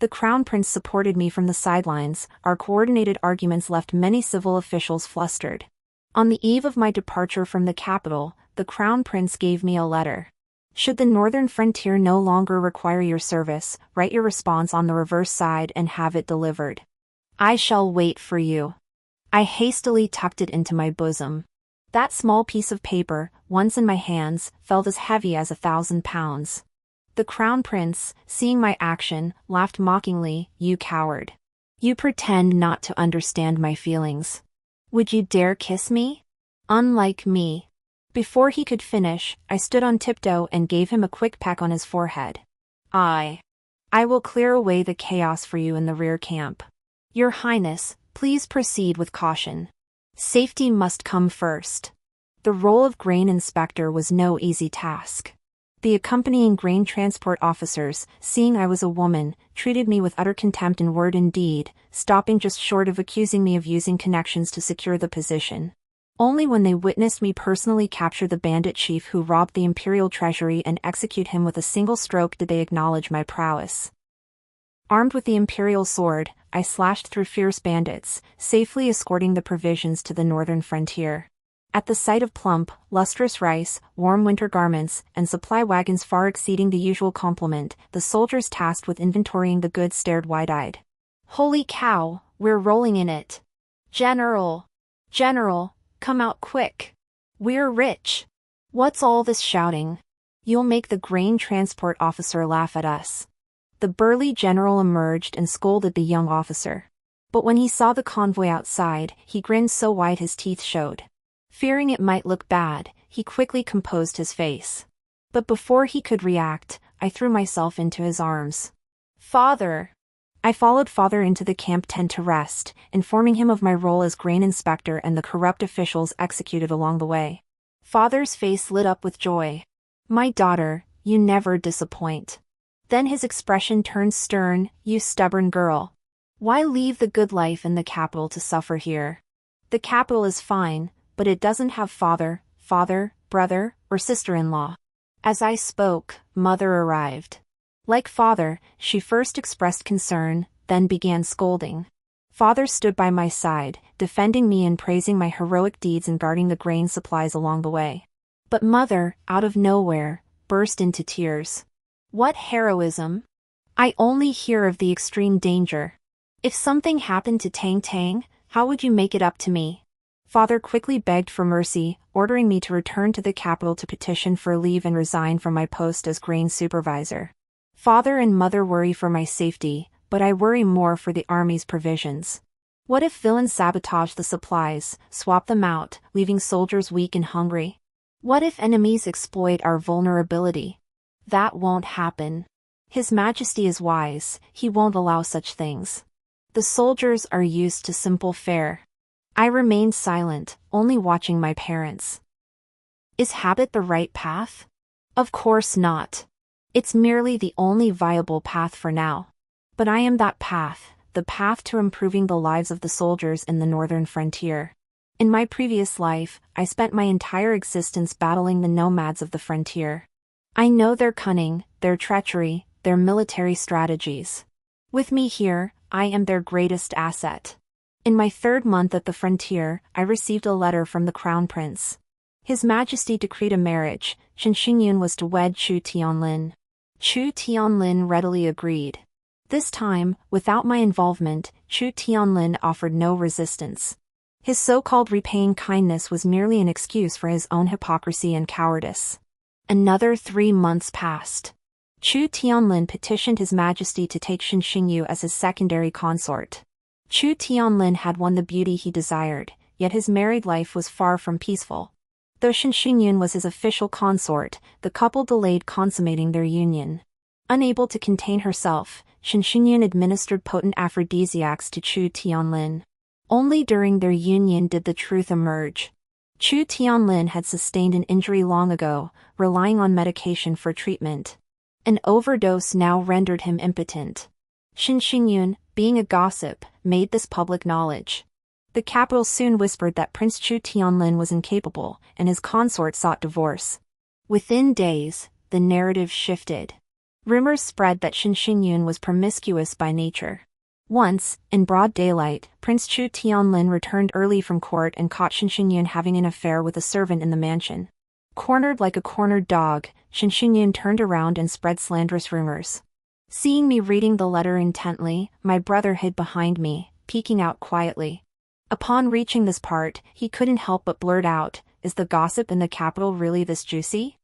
The Crown Prince supported me from the sidelines. Our coordinated arguments left many civil officials flustered. On the eve of my departure from the capital, the Crown Prince gave me a letter. Should the northern frontier no longer require your service, write your response on the reverse side and have it delivered. I shall wait for you. I hastily tucked it into my bosom. That small piece of paper, once in my hands, felt as heavy as 1,000 pounds. The Crown Prince, seeing my action, laughed mockingly. You coward. You pretend not to understand my feelings. Would you dare kiss me? Unlike me. Before he could finish, I stood on tiptoe and gave him a quick peck on his forehead. I will clear away the chaos for you in the rear camp. Your Highness, please proceed with caution. Safety must come first. The role of grain inspector was no easy task. The accompanying grain transport officers, seeing I was a woman, treated me with utter contempt in word and deed, stopping just short of accusing me of using connections to secure the position. Only when they witnessed me personally capture the bandit chief who robbed the imperial treasury and execute him with a single stroke did they acknowledge my prowess. Armed with the imperial sword, I slashed through fierce bandits, safely escorting the provisions to the northern frontier. At the sight of plump, lustrous rice, warm winter garments, and supply wagons far exceeding the usual complement, the soldiers tasked with inventorying the goods stared wide-eyed. "Holy cow, we're rolling in it! General! General, come out quick! We're rich! What's all this shouting? You'll make the grain transport officer laugh at us." The burly general emerged and scolded the young officer. But when he saw the convoy outside, he grinned so wide his teeth showed. Fearing it might look bad, he quickly composed his face. But before he could react, I threw myself into his arms. "Father!" I followed Father into the camp tent to rest, informing him of my role as grain inspector and the corrupt officials executed along the way. Father's face lit up with joy. "My daughter, you never disappoint." Then his expression turned stern. "You stubborn girl. Why leave the good life in the capital to suffer here? The capital is fine, but it doesn't have father, brother, or sister-in-law." As I spoke, Mother arrived. Like Father, she first expressed concern, then began scolding. Father stood by my side, defending me and praising my heroic deeds in guarding the grain supplies along the way. But Mother, out of nowhere, burst into tears. "What heroism? I only hear of the extreme danger. If something happened to Tang Tang, how would you make it up to me?" Father quickly begged for mercy, ordering me to return to the capital to petition for leave and resign from my post as grain supervisor. Father and Mother worry for my safety, but I worry more for the army's provisions. What if villains sabotage the supplies, swap them out, leaving soldiers weak and hungry? What if enemies exploit our vulnerability? That won't happen. His Majesty is wise, he won't allow such things. The soldiers are used to simple fare. I remained silent, only watching my parents. Is habit the right path? Of course not. It's merely the only viable path for now. But I am that path, the path to improving the lives of the soldiers in the northern frontier. In my previous life, I spent my entire existence battling the nomads of the frontier. I know their cunning, their treachery, their military strategies. With me here, I am their greatest asset. In my 3rd month at the frontier, I received a letter from the Crown Prince. His Majesty decreed a marriage. Shen Xingyun was to wed Chu Tianlin. Chu Tianlin readily agreed. This time, without my involvement, Chu Tianlin offered no resistance. His so-called repaying kindness was merely an excuse for his own hypocrisy and cowardice. Another 3 months passed. Chu Tianlin petitioned His Majesty to take Shen Xingyu as his secondary consort. Chu Tianlin had won the beauty he desired, yet his married life was far from peaceful. Though Shen Xingyun was his official consort, the couple delayed consummating their union. Unable to contain herself, Shen Xingyun administered potent aphrodisiacs to Chu Tianlin. Only during their union did the truth emerge. Chu Tianlin had sustained an injury long ago, relying on medication for treatment. An overdose now rendered him impotent. Shen Xingyun, being a gossip, made this public knowledge. The capital soon whispered that Prince Chu Tianlin was incapable, and his consort sought divorce. Within days, the narrative shifted. Rumors spread that Shen Xingyun was promiscuous by nature. Once, in broad daylight, Prince Chu Tianlin returned early from court and caught Shen Xingyun having an affair with a servant in the mansion. Cornered like a cornered dog, Shen Xingyun turned around and spread slanderous rumors. Seeing me reading the letter intently, my brother hid behind me, peeking out quietly. Upon reaching this part, he couldn't help but blurt out, "Is the gossip in the capital really this juicy?"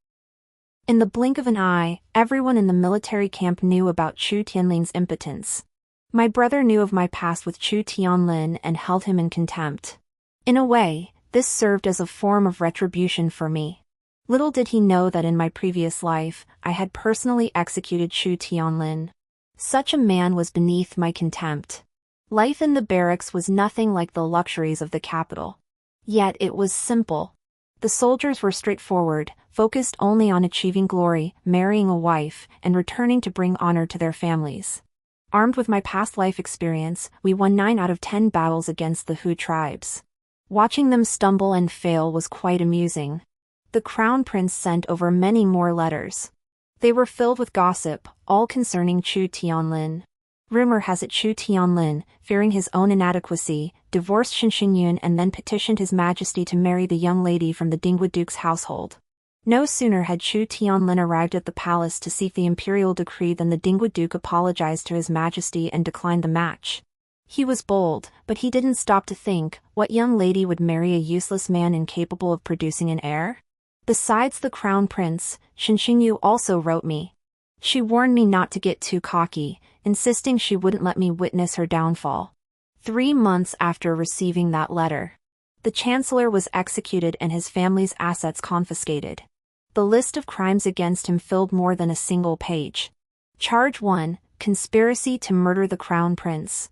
In the blink of an eye, everyone in the military camp knew about Chu Tianlin's impotence. My brother knew of my past with Chu Tianlin and held him in contempt. In a way, this served as a form of retribution for me. Little did he know that in my previous life, I had personally executed Chu Tianlin. Such a man was beneath my contempt. Life in the barracks was nothing like the luxuries of the capital. Yet it was simple. The soldiers were straightforward, focused only on achieving glory, marrying a wife, and returning to bring honor to their families. Armed with my past life experience, we won 9 out of 10 battles against the Hu tribes. Watching them stumble and fail was quite amusing. The Crown Prince sent over many more letters. They were filled with gossip, all concerning Chu Tianlin. Rumor has it Chu Tianlin, fearing his own inadequacy, divorced Shen Xingyun and then petitioned His Majesty to marry the young lady from the Dingwa Duke's household. No sooner had Chu Tianlin arrived at the palace to seek the imperial decree than the Dingwa Duke apologized to His Majesty and declined the match. He was bold, but he didn't stop to think, what young lady would marry a useless man incapable of producing an heir? Besides the Crown Prince, Shen Xingyu also wrote me. She warned me not to get too cocky, insisting she wouldn't let me witness her downfall. 3 months after receiving that letter, the Chancellor was executed and his family's assets confiscated. The list of crimes against him filled more than a single page. Charge 1: Conspiracy to murder the Crown Prince.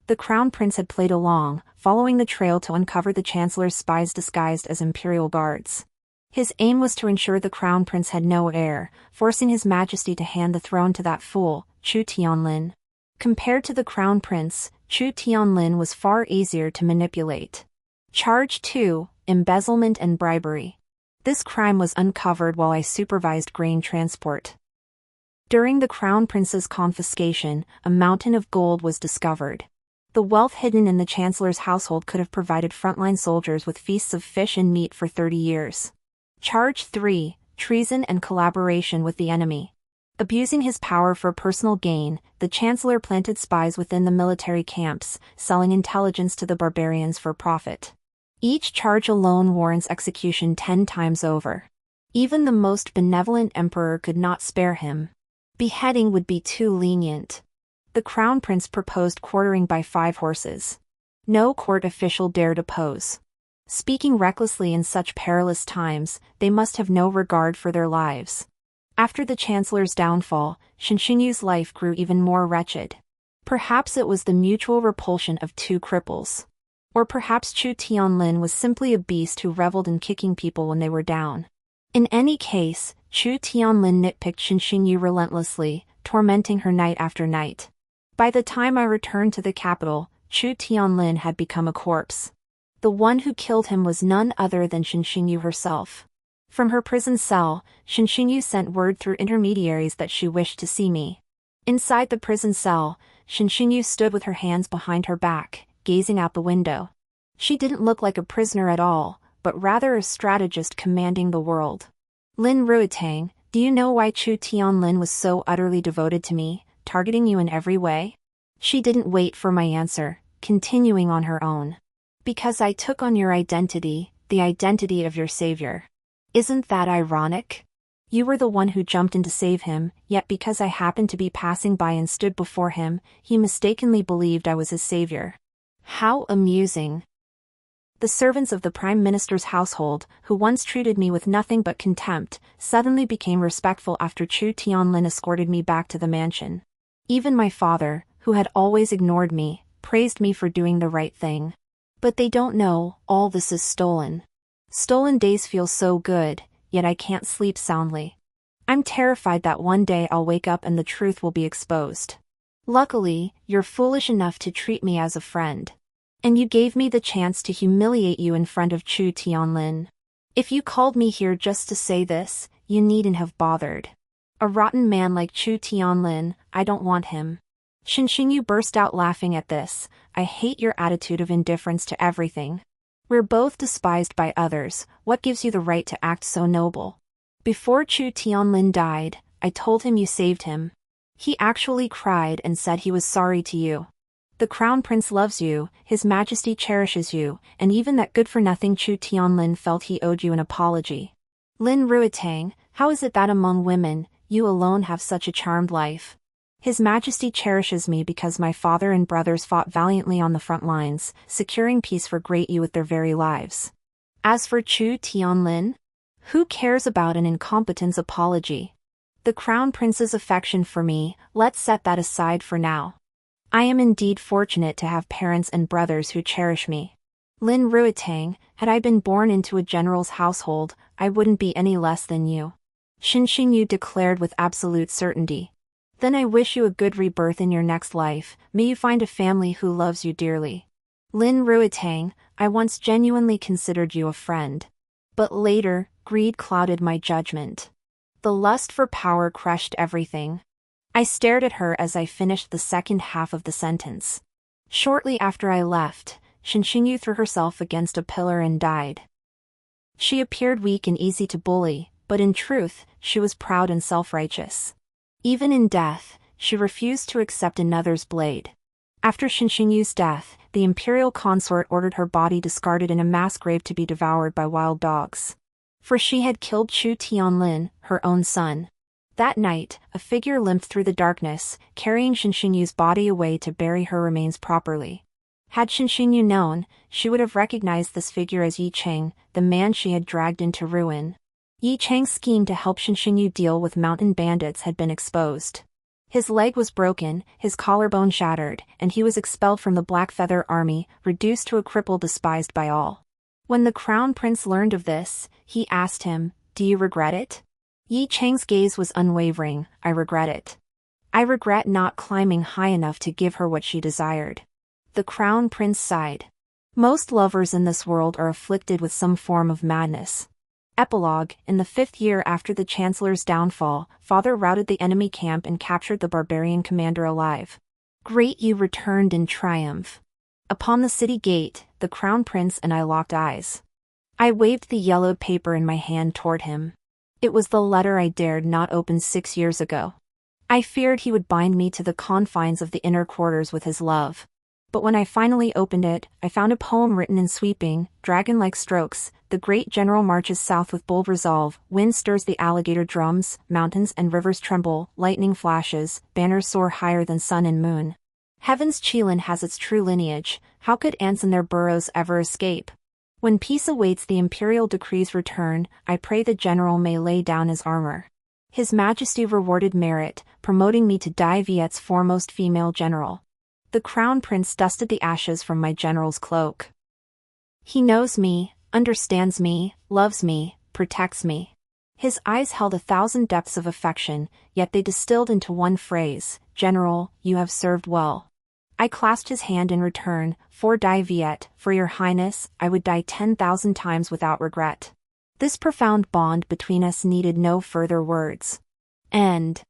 The Crown Prince had played along, following the trail to uncover the Chancellor's spies disguised as imperial guards. His aim was to ensure the Crown Prince had no heir, forcing His Majesty to hand the throne to that fool, Chu Tianlin. Compared to the Crown Prince, Chu Tianlin was far easier to manipulate. Charge 2: Embezzlement and bribery. This crime was uncovered while I supervised grain transport. During the Crown Prince's confiscation, a mountain of gold was discovered. The wealth hidden in the Chancellor's household could have provided frontline soldiers with feasts of fish and meat for 30 years. Charge 3: Treason and collaboration with the enemy. Abusing his power for personal gain, the Chancellor planted spies within the military camps, selling intelligence to the barbarians for profit. Each charge alone warrants execution 10 times over. Even the most benevolent emperor could not spare him. Beheading would be too lenient. The Crown Prince proposed quartering by 5 horses. No court official dared oppose. Speaking recklessly in such perilous times, they must have no regard for their lives. After the Chancellor's downfall, Shen Xingyu's life grew even more wretched. Perhaps it was the mutual repulsion of 2 cripples. Or perhaps Chu Tianlin was simply a beast who reveled in kicking people when they were down. In any case, Chu Tianlin nitpicked Shen Xingyu relentlessly, tormenting her night after night. By the time I returned to the capital, Chu Tianlin had become a corpse. The one who killed him was none other than Shen Xingyu herself. From her prison cell, Shen Xingyu sent word through intermediaries that she wished to see me. Inside the prison cell, Shen Xingyu stood with her hands behind her back, gazing out the window. She didn't look like a prisoner at all, but rather a strategist commanding the world. Lin Ruitang, do you know why Chu Tianlin was so utterly devoted to me, targeting you in every way? She didn't wait for my answer, continuing on her own. Because I took on your identity, the identity of your savior. Isn't that ironic? You were the one who jumped in to save him, yet because I happened to be passing by and stood before him, he mistakenly believed I was his savior. How amusing. The servants of the Prime Minister's household, who once treated me with nothing but contempt, suddenly became respectful after Chu Tianlin escorted me back to the mansion. Even my father, who had always ignored me, praised me for doing the right thing. But they don't know, all this is stolen. Stolen days feel so good, yet I can't sleep soundly. I'm terrified that one day I'll wake up and the truth will be exposed. Luckily, you're foolish enough to treat me as a friend. And you gave me the chance to humiliate you in front of Chu Tianlin. If you called me here just to say this, you needn't have bothered. A rotten man like Chu Tianlin, I don't want him. Shen Xingyu burst out laughing at this. I hate your attitude of indifference to everything. We're both despised by others, what gives you the right to act so noble? Before Chu Tianlin died, I told him you saved him. He actually cried and said he was sorry to you. The Crown Prince loves you, His Majesty cherishes you, and even that good-for-nothing Chu Tianlin felt he owed you an apology. Lin Ruitang, how is it that among women, you alone have such a charmed life? His Majesty cherishes me because my father and brothers fought valiantly on the front lines, securing peace for great you with their very lives. As for Chu Tianlin, who cares about an incompetent's apology? The Crown Prince's affection for me, let's set that aside for now. I am indeed fortunate to have parents and brothers who cherish me. Lin Ruitang, had I been born into a general's household, I wouldn't be any less than you. Shen Xingyu declared with absolute certainty. Then I wish you a good rebirth in your next life, may you find a family who loves you dearly. Lin Ruitang, I once genuinely considered you a friend. But later, greed clouded my judgment. The lust for power crushed everything. I stared at her as I finished the second half of the sentence. Shortly after I left, Shinshinyu threw herself against a pillar and died. She appeared weak and easy to bully, but in truth, she was proud and self-righteous. Even in death, she refused to accept another's blade. After Shinshinyu's death, the imperial consort ordered her body discarded in a mass grave to be devoured by wild dogs. For she had killed Chu Tianlin, her own son. That night, a figure limped through the darkness, carrying Shinshinyu's body away to bury her remains properly. Had Shinshinyu known, she would have recognized this figure as Yi Cheng, the man she had dragged into ruin. Yi Cheng's scheme to help Shinshinyu deal with mountain bandits had been exposed. His leg was broken, his collarbone shattered, and he was expelled from the Black Feather Army, reduced to a cripple despised by all. When the Crown Prince learned of this, he asked him, "Do you regret it?" Yi Cheng's gaze was unwavering. "I regret it. I regret not climbing high enough to give her what she desired." The Crown Prince sighed. Most lovers in this world are afflicted with some form of madness. Epilogue. In the 5th year after the Chancellor's downfall, Father routed the enemy camp and captured the barbarian commander alive. Great Yu returned in triumph. Upon the city gate, the Crown Prince and I locked eyes. I waved the yellowed paper in my hand toward him. It was the letter I dared not open 6 years ago. I feared he would bind me to the confines of the inner quarters with his love. But when I finally opened it, I found a poem written in sweeping, dragon-like strokes. The great general marches south with bold resolve, wind stirs the alligator drums, mountains and rivers tremble, lightning flashes, banners soar higher than sun and moon. Heaven's Qilin has its true lineage, how could ants in their burrows ever escape? When peace awaits the imperial decree's return, I pray the general may lay down his armor. His Majesty rewarded merit, promoting me to Dai Viet's foremost female general. The Crown Prince dusted the ashes from my general's cloak. He knows me, understands me, loves me, protects me. His eyes held 1,000 depths of affection, yet they distilled into one phrase, "General, you have served well." I clasped his hand in return. "For Dai Viet, for your highness, I would die 10,000 times without regret." This profound bond between us needed no further words. End.